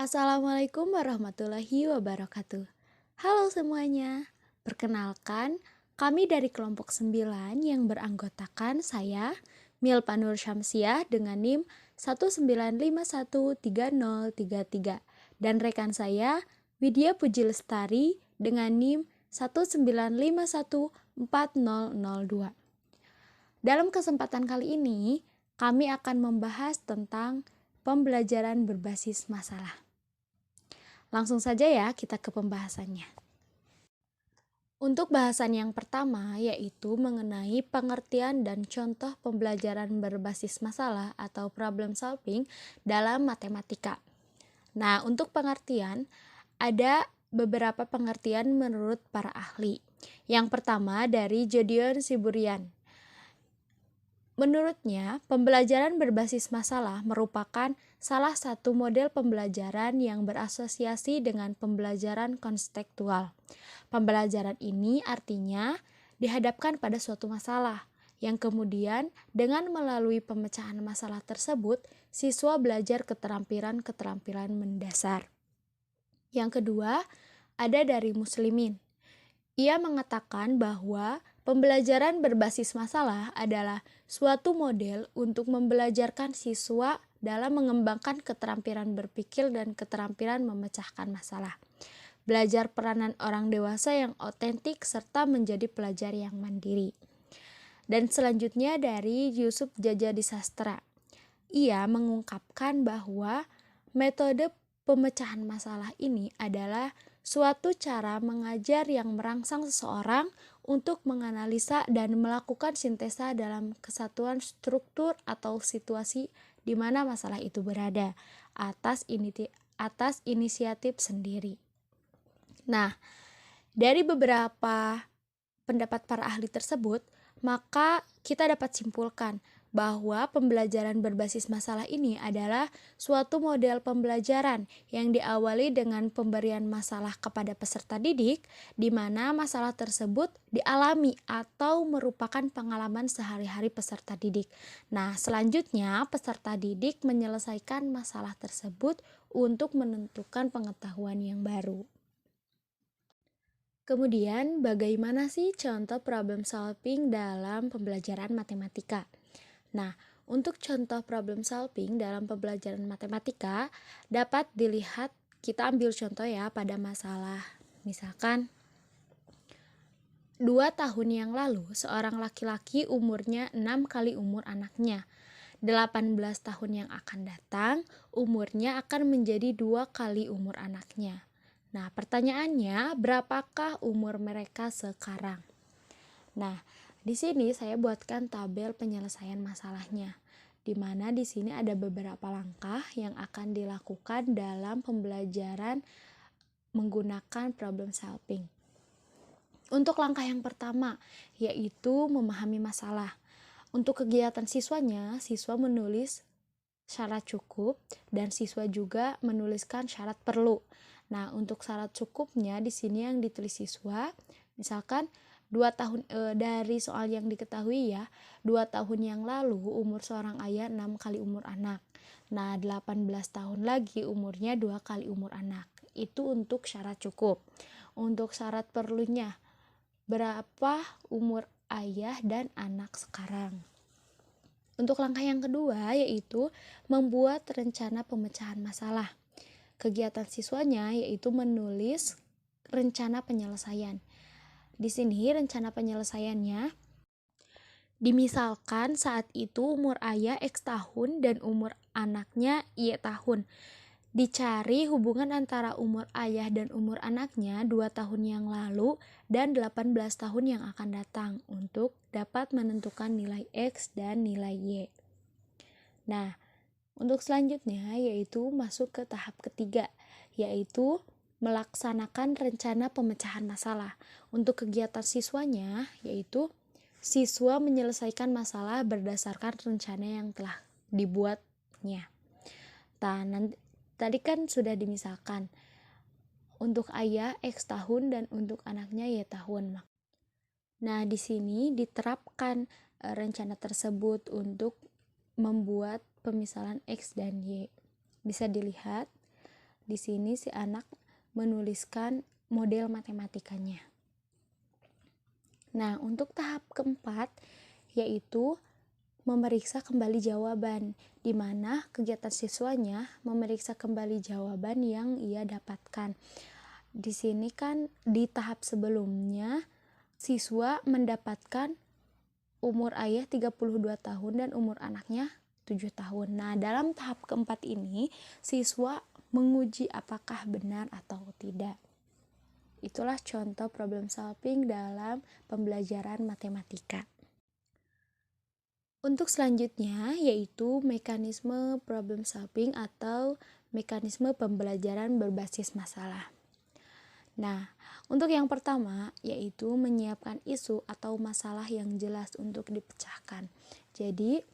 Assalamualaikum warahmatullahi wabarakatuh. Halo semuanya, perkenalkan kami dari kelompok 9 yang beranggotakan saya, Milpa Nur Syamsiah dengan NIM 1951303 dan rekan saya, Widya Puji Lestari dengan NIM 195140002. Dalam kesempatan kali ini, kami akan membahas tentang pembelajaran berbasis masalah. Langsung saja ya kita ke pembahasannya. Untuk bahasan yang pertama yaitu mengenai pengertian dan contoh pembelajaran berbasis masalah atau problem solving dalam matematika. Nah, untuk pengertian ada beberapa pengertian menurut para ahli. Yang pertama dari Jodion Siburian. Menurutnya, pembelajaran berbasis masalah merupakan salah satu model pembelajaran yang berasosiasi dengan pembelajaran konstekstual. Pembelajaran ini artinya dihadapkan pada suatu masalah, yang kemudian dengan melalui pemecahan masalah tersebut, siswa belajar keterampilan-keterampilan mendasar. Yang kedua, ada dari Muslimin. Ia mengatakan bahwa pembelajaran berbasis masalah adalah suatu model untuk membelajarkan siswa dalam mengembangkan keterampilan berpikir dan keterampilan memecahkan masalah. Belajar peranan orang dewasa yang otentik serta menjadi pelajar yang mandiri. Dan selanjutnya dari Yusuf Jajadi Sastra. Ia mengungkapkan bahwa metode pemecahan masalah ini adalah suatu cara mengajar yang merangsang seseorang untuk menganalisa dan melakukan sintesa dalam kesatuan struktur atau situasi di mana masalah itu berada atas inisiatif sendiri. Nah, dari beberapa pendapat para ahli tersebut, maka kita dapat simpulkan bahwa pembelajaran berbasis masalah ini adalah suatu model pembelajaran yang diawali dengan pemberian masalah kepada peserta didik, di mana masalah tersebut dialami atau merupakan pengalaman sehari-hari peserta didik. Nah, selanjutnya peserta didik menyelesaikan masalah tersebut untuk menentukan pengetahuan yang baru. Kemudian, bagaimana sih contoh problem solving dalam pembelajaran matematika? Nah, untuk contoh problem solving dalam pembelajaran matematika dapat dilihat, kita ambil contoh ya pada masalah. Misalkan 2 tahun yang lalu seorang laki-laki umurnya 6 kali umur anaknya. 18 tahun yang akan datang umurnya akan menjadi 2 kali umur anaknya. Nah, pertanyaannya berapakah umur mereka sekarang? Nah, di sini saya buatkan tabel penyelesaian masalahnya, di mana di sini ada beberapa langkah yang akan dilakukan dalam pembelajaran menggunakan problem solving. Untuk langkah yang pertama, yaitu memahami masalah. Untuk kegiatan siswanya, siswa menulis syarat cukup dan siswa juga menuliskan syarat perlu. Nah, untuk syarat cukupnya di sini yang ditulis siswa, misalkan 2 tahun dari soal yang diketahui ya, 2 tahun yang lalu umur seorang ayah 6 kali umur anak. Nah, 18 tahun lagi umurnya 2 kali umur anak. Itu untuk syarat cukup. Untuk syarat perlunya, berapa umur ayah dan anak sekarang? Untuk langkah yang kedua yaitu membuat rencana pemecahan masalah. Kegiatan siswanya yaitu menulis rencana penyelesaian. Di sini rencana penyelesaiannya dimisalkan saat itu umur ayah X tahun dan umur anaknya Y tahun. Dicari hubungan antara umur ayah dan umur anaknya 2 tahun yang lalu dan 18 tahun yang akan datang untuk dapat menentukan nilai X dan nilai Y. Nah, untuk selanjutnya yaitu masuk ke tahap ketiga, yaitu melaksanakan rencana pemecahan masalah. Untuk kegiatan siswanya yaitu siswa menyelesaikan masalah berdasarkan rencana yang telah dibuatnya. Tadi kan sudah dimisalkan untuk ayah X tahun dan untuk anaknya Y tahun. Nah, di sini diterapkan rencana tersebut untuk membuat pemisalan X dan Y. Bisa dilihat di sini si anak menuliskan model matematikanya. Nah, untuk tahap keempat yaitu memeriksa kembali jawaban, di mana kegiatan siswanya memeriksa kembali jawaban yang ia dapatkan. Di sini kan di tahap sebelumnya siswa mendapatkan umur ayah 32 tahun dan umur anaknya 7 tahun. Nah, dalam tahap keempat ini siswa menguji apakah benar atau tidak. Itulah contoh problem solving dalam pembelajaran matematika. Untuk selanjutnya yaitu mekanisme problem solving atau mekanisme pembelajaran berbasis masalah. Nah, untuk yang pertama yaitu menyiapkan isu atau masalah yang jelas untuk dipecahkan. Jadi,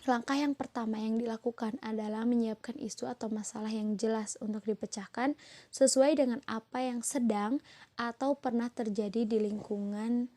langkah yang pertama yang dilakukan adalah menyiapkan isu atau masalah yang jelas untuk dipecahkan sesuai dengan apa yang sedang atau pernah terjadi di lingkungan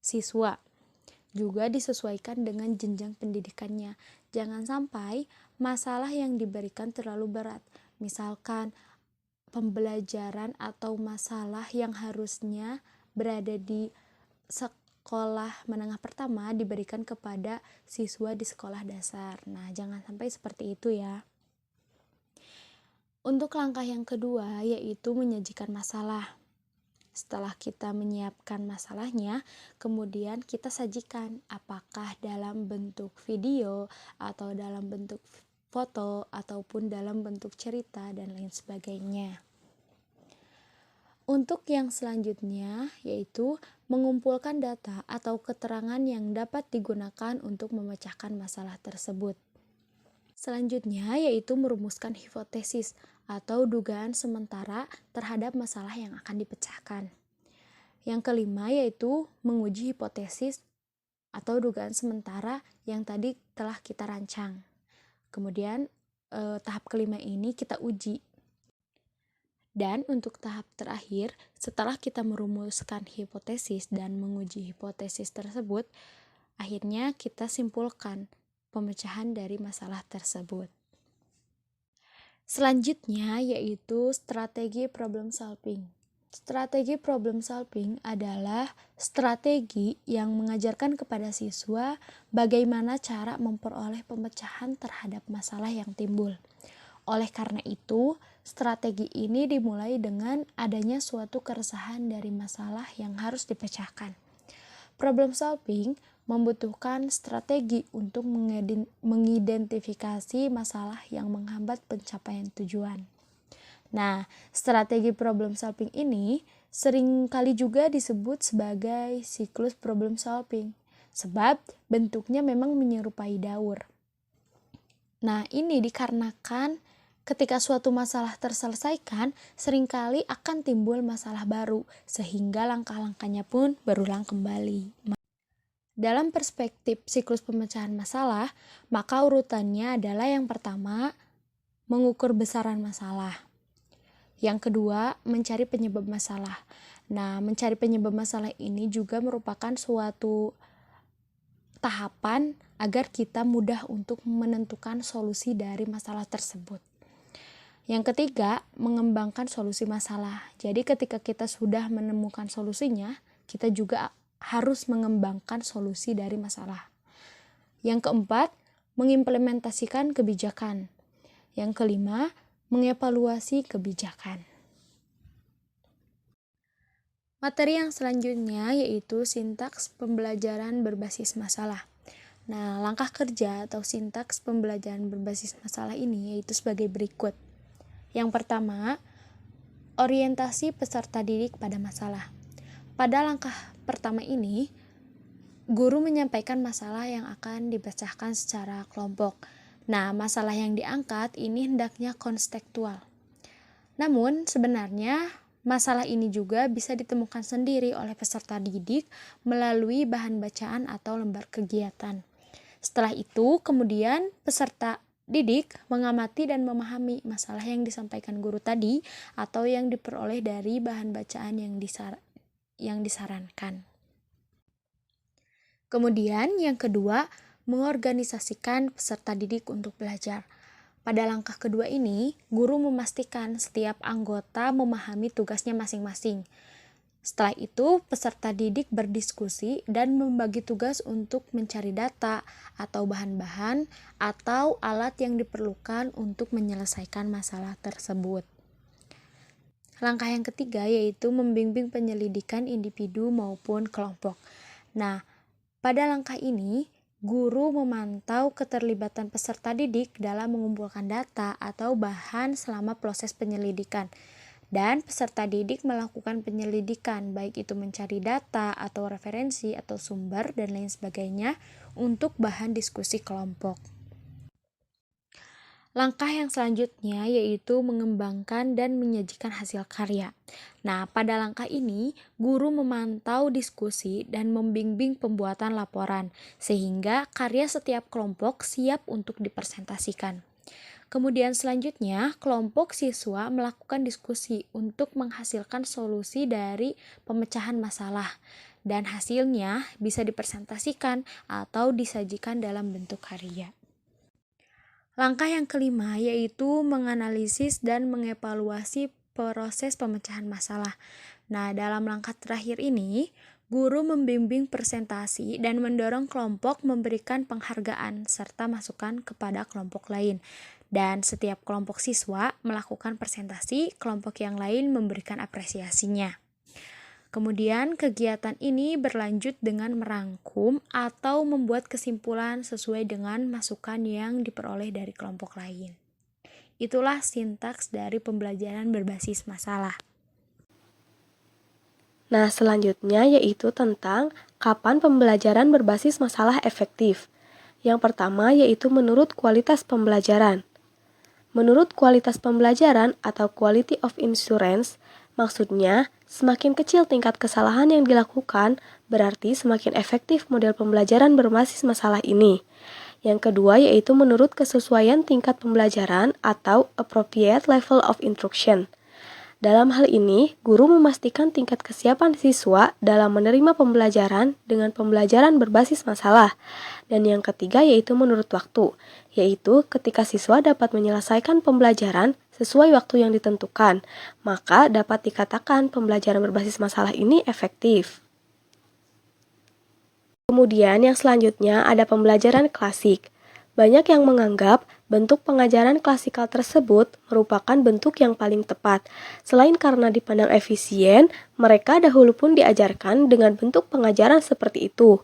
siswa. Juga disesuaikan dengan jenjang pendidikannya. Jangan sampai masalah yang diberikan terlalu berat. Misalkan pembelajaran atau masalah yang harusnya berada di sekolah menengah pertama diberikan kepada siswa di sekolah dasar. Nah, jangan sampai seperti itu ya. Untuk langkah yang kedua yaitu menyajikan masalah. Setelah kita menyiapkan masalahnya, kemudian kita sajikan apakah dalam bentuk video atau dalam bentuk foto ataupun dalam bentuk cerita dan lain sebagainya. Untuk yang selanjutnya yaitu mengumpulkan data atau keterangan yang dapat digunakan untuk memecahkan masalah tersebut. Selanjutnya yaitu merumuskan hipotesis atau dugaan sementara terhadap masalah yang akan dipecahkan. Yang kelima yaitu menguji hipotesis atau dugaan sementara yang tadi telah kita rancang. Kemudian tahap kelima ini kita uji. Dan untuk tahap terakhir, setelah kita merumuskan hipotesis dan menguji hipotesis tersebut, akhirnya kita simpulkan pemecahan dari masalah tersebut. Selanjutnya yaitu strategi problem solving. Strategi problem solving adalah strategi yang mengajarkan kepada siswa bagaimana cara memperoleh pemecahan terhadap masalah yang timbul. Oleh karena itu, strategi ini dimulai dengan adanya suatu keresahan dari masalah yang harus dipecahkan. Problem solving membutuhkan strategi untuk mengidentifikasi masalah yang menghambat pencapaian tujuan. Nah, strategi problem solving ini seringkali juga disebut sebagai siklus problem solving, sebab bentuknya memang menyerupai daur. Nah, ini dikarenakan ketika suatu masalah terselesaikan, seringkali akan timbul masalah baru, sehingga langkah-langkahnya pun berulang kembali. Dalam perspektif siklus pemecahan masalah, maka urutannya adalah yang pertama, mengukur besaran masalah. Yang kedua, mencari penyebab masalah. Nah, mencari penyebab masalah ini juga merupakan suatu tahapan agar kita mudah untuk menentukan solusi dari masalah tersebut. Yang ketiga, mengembangkan solusi masalah. Jadi ketika kita sudah menemukan solusinya, kita juga harus mengembangkan solusi dari masalah. Yang keempat, mengimplementasikan kebijakan. Yang kelima, mengevaluasi kebijakan. Materi yang selanjutnya yaitu sintaks pembelajaran berbasis masalah. Nah, langkah kerja atau sintaks pembelajaran berbasis masalah ini yaitu sebagai berikut. Yang pertama, orientasi peserta didik pada masalah. Pada langkah pertama ini, guru menyampaikan masalah yang akan dipecahkan secara kelompok. Nah, masalah yang diangkat ini hendaknya konstekstual. Namun, sebenarnya masalah ini juga bisa ditemukan sendiri oleh peserta didik melalui bahan bacaan atau lembar kegiatan. Setelah itu, kemudian peserta didik mengamati dan memahami masalah yang disampaikan guru tadi atau yang diperoleh dari bahan bacaan yang disarankan. Kemudian yang kedua, mengorganisasikan peserta didik untuk belajar. pada langkah kedua ini, guru memastikan setiap anggota memahami tugasnya masing-masing. Setelah itu, peserta didik berdiskusi dan membagi tugas untuk mencari data atau bahan-bahan atau alat yang diperlukan untuk menyelesaikan masalah tersebut. Langkah yang ketiga yaitu membimbing penyelidikan individu maupun kelompok. Nah, pada langkah ini, guru memantau keterlibatan peserta didik dalam mengumpulkan data atau bahan selama proses penyelidikan. Dan peserta didik melakukan penyelidikan, baik itu mencari data atau referensi atau sumber dan lain sebagainya untuk bahan diskusi kelompok. Langkah yang selanjutnya yaitu mengembangkan dan menyajikan hasil karya. Nah, pada langkah ini, guru memantau diskusi dan membimbing pembuatan laporan, sehingga karya setiap kelompok siap untuk dipresentasikan. Kemudian selanjutnya, kelompok siswa melakukan diskusi untuk menghasilkan solusi dari pemecahan masalah, dan hasilnya bisa dipresentasikan atau disajikan dalam bentuk karya. Langkah yang kelima yaitu menganalisis dan mengevaluasi proses pemecahan masalah. Nah, dalam langkah terakhir ini, guru membimbing presentasi dan mendorong kelompok memberikan penghargaan serta masukan kepada kelompok lain. Dan setiap kelompok siswa melakukan presentasi, kelompok yang lain memberikan apresiasinya. Kemudian kegiatan ini berlanjut dengan merangkum atau membuat kesimpulan sesuai dengan masukan yang diperoleh dari kelompok lain. Itulah sintaks dari pembelajaran berbasis masalah. Nah, selanjutnya yaitu tentang kapan pembelajaran berbasis masalah efektif. Yang pertama yaitu menurut kualitas pembelajaran. Menurut kualitas pembelajaran atau quality of insurance, maksudnya semakin kecil tingkat kesalahan yang dilakukan, berarti semakin efektif model pembelajaran berbasis masalah ini. Yang kedua yaitu menurut kesesuaian tingkat pembelajaran atau appropriate level of instruction. Dalam hal ini, guru memastikan tingkat kesiapan siswa dalam menerima pembelajaran dengan pembelajaran berbasis masalah. Dan yang ketiga yaitu menurut waktu, yaitu ketika siswa dapat menyelesaikan pembelajaran sesuai waktu yang ditentukan, maka dapat dikatakan pembelajaran berbasis masalah ini efektif. Kemudian yang selanjutnya ada pembelajaran klasik. Banyak yang menganggap bentuk pengajaran klasikal tersebut merupakan bentuk yang paling tepat. Selain karena dipandang efisien, mereka dahulu pun diajarkan dengan bentuk pengajaran seperti itu.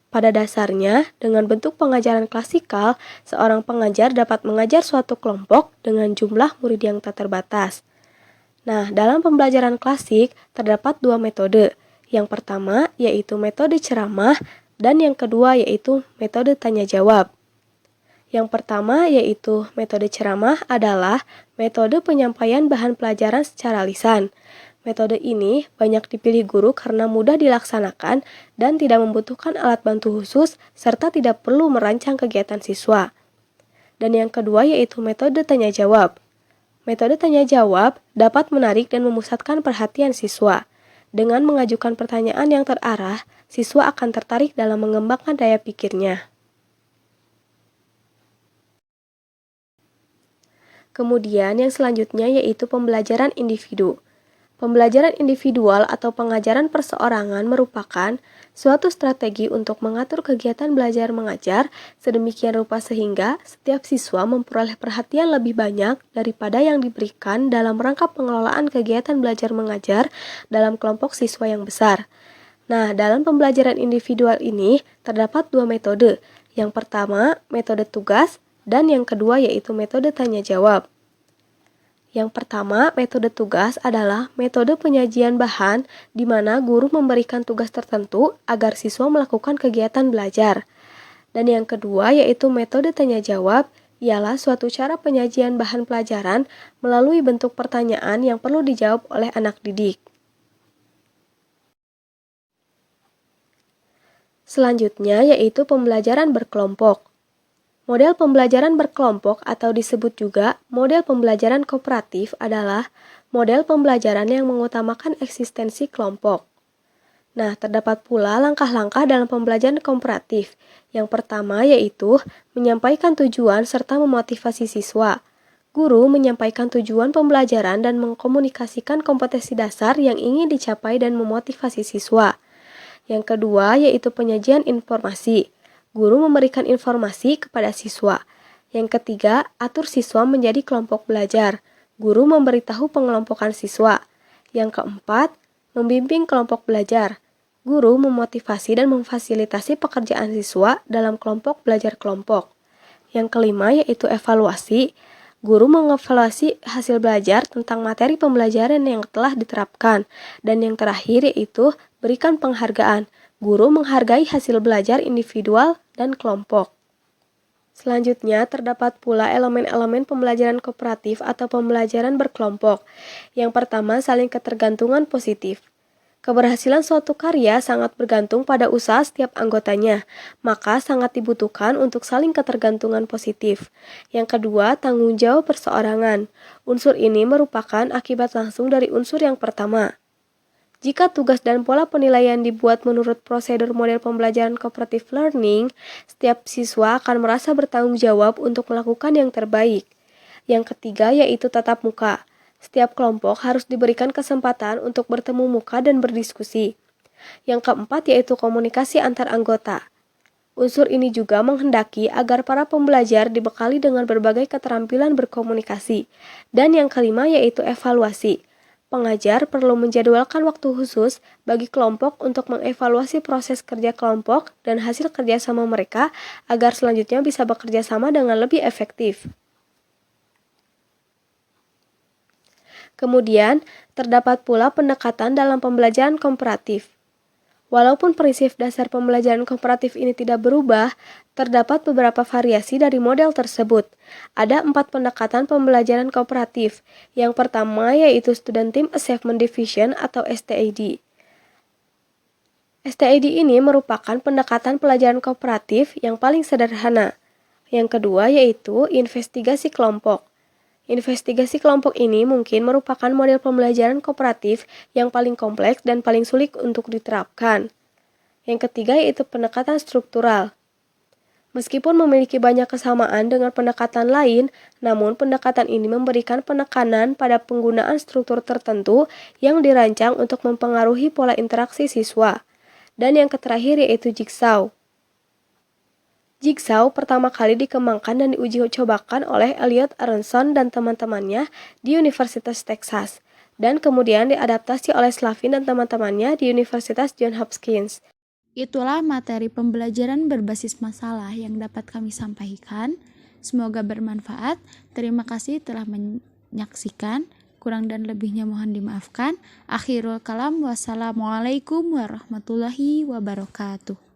Pada dasarnya, dengan bentuk pengajaran klasikal, seorang pengajar dapat mengajar suatu kelompok dengan jumlah murid yang tak terbatas. Nah, dalam pembelajaran klasik terdapat dua metode. Yang pertama yaitu metode ceramah dan yang kedua yaitu metode tanya jawab. Yang pertama yaitu metode ceramah adalah metode penyampaian bahan pelajaran secara lisan. Metode ini banyak dipilih guru karena mudah dilaksanakan dan tidak membutuhkan alat bantu khusus serta tidak perlu merancang kegiatan siswa. Dan yang kedua yaitu metode tanya jawab. Metode tanya jawab dapat menarik dan memusatkan perhatian siswa. Dengan mengajukan pertanyaan yang terarah, siswa akan tertarik dalam mengembangkan daya pikirnya. Kemudian yang selanjutnya yaitu pembelajaran individu. Pembelajaran individual atau pengajaran perseorangan merupakan suatu strategi untuk mengatur kegiatan belajar mengajar sedemikian rupa sehingga setiap siswa memperoleh perhatian lebih banyak daripada yang diberikan dalam rangka pengelolaan kegiatan belajar mengajar dalam kelompok siswa yang besar. Nah, dalam pembelajaran individual ini terdapat dua metode. Yang pertama, metode tugas, dan yang kedua yaitu metode tanya jawab. Yang pertama, metode tugas adalah metode penyajian bahan di mana guru memberikan tugas tertentu agar siswa melakukan kegiatan belajar. Dan yang kedua yaitu metode tanya jawab, ialah suatu cara penyajian bahan pelajaran melalui bentuk pertanyaan yang perlu dijawab oleh anak didik. Selanjutnya yaitu pembelajaran berkelompok. Model pembelajaran berkelompok atau disebut juga model pembelajaran kooperatif adalah model pembelajaran yang mengutamakan eksistensi kelompok. Nah, terdapat pula langkah-langkah dalam pembelajaran kooperatif. Yang pertama yaitu menyampaikan tujuan serta memotivasi siswa. Guru menyampaikan tujuan pembelajaran dan mengkomunikasikan kompetensi dasar yang ingin dicapai dan memotivasi siswa. Yang kedua yaitu penyajian informasi. Guru memberikan informasi kepada siswa. Yang ketiga, atur siswa menjadi kelompok belajar. Guru memberitahu pengelompokan siswa. Yang keempat, membimbing kelompok belajar. Guru memotivasi dan memfasilitasi pekerjaan siswa dalam kelompok belajar kelompok. Yang kelima yaitu evaluasi. Guru mengevaluasi hasil belajar tentang materi pembelajaran yang telah diterapkan. Dan yang terakhir yaitu berikan penghargaan. Guru menghargai hasil belajar individual dan kelompok. Selanjutnya, terdapat pula elemen-elemen pembelajaran kooperatif atau pembelajaran berkelompok. Yang pertama, saling ketergantungan positif. Keberhasilan suatu karya sangat bergantung pada usaha setiap anggotanya, maka sangat dibutuhkan untuk saling ketergantungan positif. Yang kedua, tanggung jawab perseorangan. Unsur ini merupakan akibat langsung dari unsur yang pertama. Jika tugas dan pola penilaian dibuat menurut prosedur model pembelajaran cooperative learning, setiap siswa akan merasa bertanggung jawab untuk melakukan yang terbaik. Yang ketiga yaitu tatap muka. Setiap kelompok harus diberikan kesempatan untuk bertemu muka dan berdiskusi. Yang keempat yaitu komunikasi antar anggota. Unsur ini juga menghendaki agar para pembelajar dibekali dengan berbagai keterampilan berkomunikasi. Dan yang kelima yaitu evaluasi. Pengajar perlu menjadwalkan waktu khusus bagi kelompok untuk mengevaluasi proses kerja kelompok dan hasil kerjasama mereka agar selanjutnya bisa bekerja sama dengan lebih efektif. Kemudian, terdapat pula pendekatan dalam pembelajaran komparatif. Walaupun prinsip dasar pembelajaran kooperatif ini tidak berubah, terdapat beberapa variasi dari model tersebut. Ada 4 pendekatan pembelajaran kooperatif. Yang pertama yaitu Student Team Achievement Division atau STAD. STAD ini merupakan pendekatan pelajaran kooperatif yang paling sederhana. Yang kedua yaitu investigasi kelompok. Investigasi kelompok ini mungkin merupakan model pembelajaran kooperatif yang paling kompleks dan paling sulit untuk diterapkan. Yang ketiga yaitu pendekatan struktural. Meskipun memiliki banyak kesamaan dengan pendekatan lain, namun pendekatan ini memberikan penekanan pada penggunaan struktur tertentu yang dirancang untuk mempengaruhi pola interaksi siswa. Dan yang terakhir yaitu Jigsaw. Jigsaw pertama kali dikembangkan dan diuji cobakan oleh Elliot Aronson dan teman-temannya di Universitas Texas, dan kemudian diadaptasi oleh Slavin dan teman-temannya di Universitas Johns Hopkins. Itulah materi pembelajaran berbasis masalah yang dapat kami sampaikan. Semoga bermanfaat. Terima kasih telah menyaksikan. Kurang dan lebihnya mohon dimaafkan. Akhirul kalam, wassalamualaikum warahmatullahi wabarakatuh.